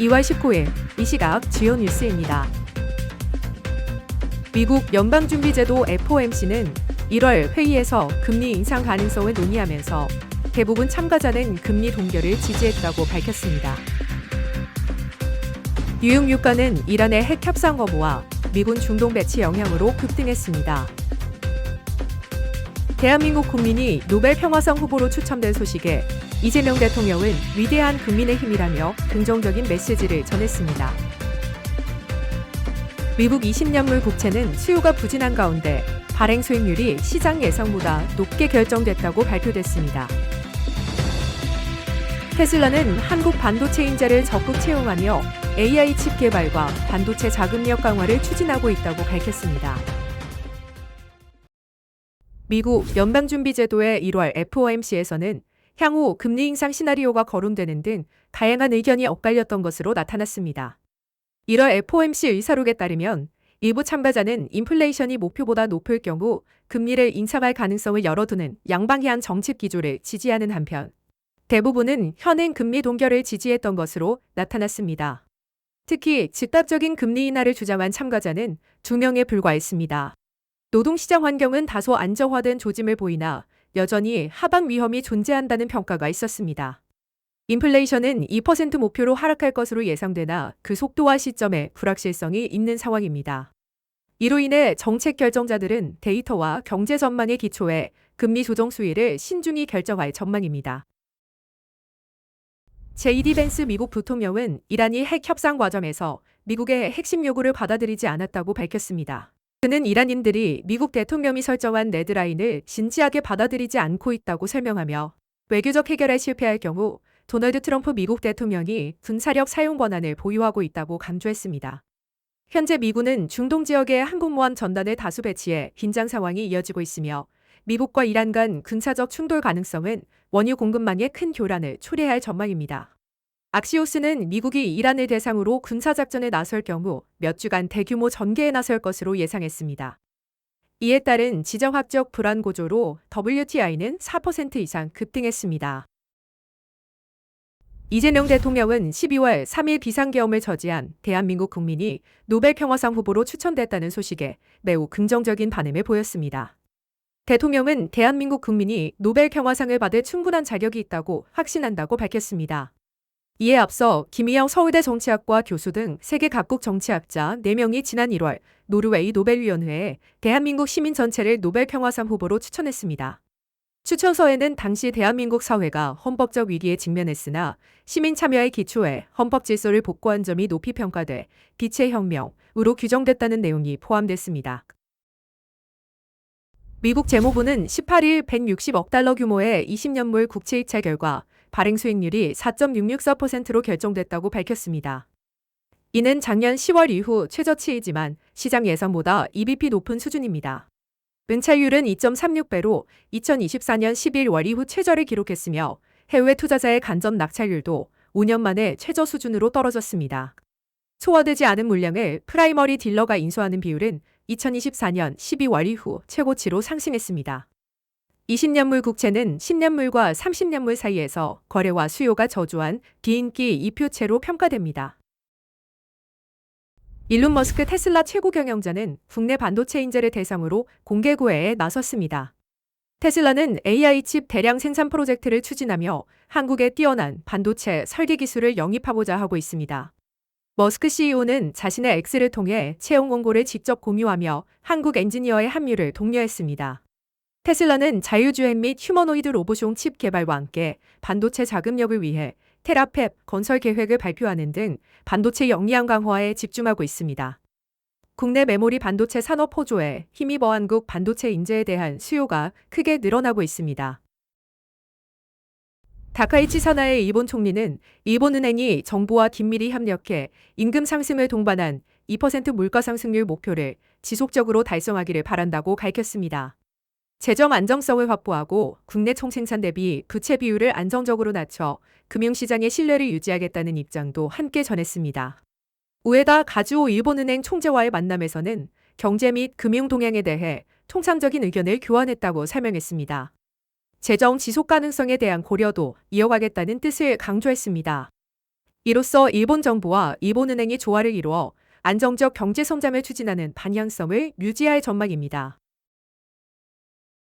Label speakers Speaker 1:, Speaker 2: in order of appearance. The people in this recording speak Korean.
Speaker 1: 2월 19일 이 시각 주요 뉴스입니다. 미국 연방준비제도 FOMC는 1월 회의에서 금리 인상 가능성을 논의하면서 대부분 참가자는 금리 동결을 지지했다고 밝혔습니다. 뉴욕 유가는 이란의 핵 협상 거부와 미군 중동 배치 영향으로 급등했습니다. 대한민국 국민이 노벨 평화상 후보로 추첨된 소식에 이재명 대통령은 위대한 국민의힘이라며 긍정적인 메시지를 전했습니다. 미국 20년물 국채는 수요가 부진한 가운데 발행 수익률이 시장 예상보다 높게 결정됐다고 발표됐습니다. 테슬라는 한국 반도체 인재를 적극 채용하며 AI 칩 개발과 반도체 자금력 강화를 추진하고 있다고 밝혔습니다. 미국 연방준비제도의 1월 FOMC에서는 향후 금리 인상 시나리오가 거론되는 등 다양한 의견이 엇갈렸던 것으로 나타났습니다. 1월 FOMC 의사록에 따르면 일부 참가자는 인플레이션이 목표보다 높을 경우 금리를 인상할 가능성을 열어두는 양방향 정책 기조를 지지하는 한편 대부분은 현행 금리 동결을 지지했던 것으로 나타났습니다. 특히 즉각적인 금리 인하를 주장한 참가자는 2명에 불과했습니다. 노동시장 환경은 다소 안정화된 조짐을 보이나 여전히 하방 위험이 존재한다는 평가가 있었습니다. 인플레이션은 2% 목표로 하락할 것으로 예상되나 그 속도와 시점에 불확실성이 있는 상황입니다. 이로 인해 정책 결정자들은 데이터와 경제 전망의 기초에 금리 조정 수위를 신중히 결정할 전망입니다. 제이디 벤스 미국 부통령은 이란이 핵 협상 과정에서 미국의 핵심 요구를 받아들이지 않았다고 밝혔습니다. 그는 이란인들이 미국 대통령이 설정한 레드라인을 진지하게 받아들이지 않고 있다고 설명하며 외교적 해결에 실패할 경우 도널드 트럼프 미국 대통령이 군사력 사용 권한을 보유하고 있다고 강조했습니다. 현재 미군은 중동 지역에 항공모함 전단을 다수 배치해 긴장 상황이 이어지고 있으며 미국과 이란 간 군사적 충돌 가능성은 원유 공급망에 큰 교란을 초래할 전망입니다. 악시오스는 미국이 이란을 대상으로 군사작전에 나설 경우 몇 주간 대규모 전개에 나설 것으로 예상했습니다. 이에 따른 지정학적 불안 고조로 WTI는 4% 이상 급등했습니다. 이재명 대통령은 12월 3일 비상계엄을 저지한 대한민국 국민이 노벨 평화상 후보로 추천됐다는 소식에 매우 긍정적인 반응을 보였습니다. 대통령은 대한민국 국민이 노벨 평화상을 받을 충분한 자격이 있다고 확신한다고 밝혔습니다. 이에 앞서 김희영 서울대 정치학과 교수 등 세계 각국 정치학자 4명이 지난 1월 노르웨이 노벨위원회에 대한민국 시민 전체를 노벨 평화상 후보로 추천했습니다. 추천서에는 당시 대한민국 사회가 헌법적 위기에 직면했으나 시민 참여의 기초에 헌법 질서를 복구한 점이 높이 평가돼 빛의 혁명으로 규정됐다는 내용이 포함됐습니다. 미국 재무부는 18일 160억 달러 규모의 20년물 국채 입찰 결과 발행 수익률이 4.664%로 결정됐다고 밝혔습니다. 이는 작년 10월 이후 최저치이지만 시장 예상보다 2bp 높은 수준입니다. 은차율은 2.36배로 2024년 11월 이후 최저를 기록했으며 해외 투자자의 간접 낙찰률도 5년 만에 최저 수준으로 떨어졌습니다. 소화되지 않은 물량을 프라이머리 딜러가 인수하는 비율은 2024년 12월 이후 최고치로 상승했습니다. 20년물 국채는 10년물과 30년물 사이에서 거래와 수요가 저조한 비인기 이표채로 평가됩니다. 일론 머스크 테슬라 최고 경영자는 국내 반도체 인재를 대상으로 공개 구애에 나섰습니다. 테슬라는 AI 칩 대량 생산 프로젝트를 추진하며 한국의 뛰어난 반도체 설계 기술을 영입하고자 하고 있습니다. 머스크 CEO는 자신의 X를 통해 채용 원고를 직접 공유하며 한국 엔지니어의 합류를 독려했습니다. 테슬라는 자율주행 및 휴머노이드 로봇용 칩 개발과 함께 반도체 자금력을 위해 테라팹 건설 계획을 발표하는 등 반도체 역량 강화에 집중하고 있습니다. 국내 메모리 반도체 산업 호조에 힘입어 한국 반도체 인재에 대한 수요가 크게 늘어나고 있습니다. 다카이치 사나의 일본 총리는 일본은행이 정부와 긴밀히 협력해 임금 상승을 동반한 2% 물가 상승률 목표를 지속적으로 달성하기를 바란다고 밝혔습니다. 재정 안정성을 확보하고 국내 총생산 대비 부채 비율을 안정적으로 낮춰 금융시장의 신뢰를 유지하겠다는 입장도 함께 전했습니다. 우에다 가즈오 일본은행 총재와의 만남에서는 경제 및 금융 동향에 대해 통상적인 의견을 교환했다고 설명했습니다. 재정 지속 가능성에 대한 고려도 이어가겠다는 뜻을 강조했습니다. 이로써 일본 정부와 일본은행이 조화를 이루어 안정적 경제 성장을 추진하는 방향성을 유지할 전망입니다.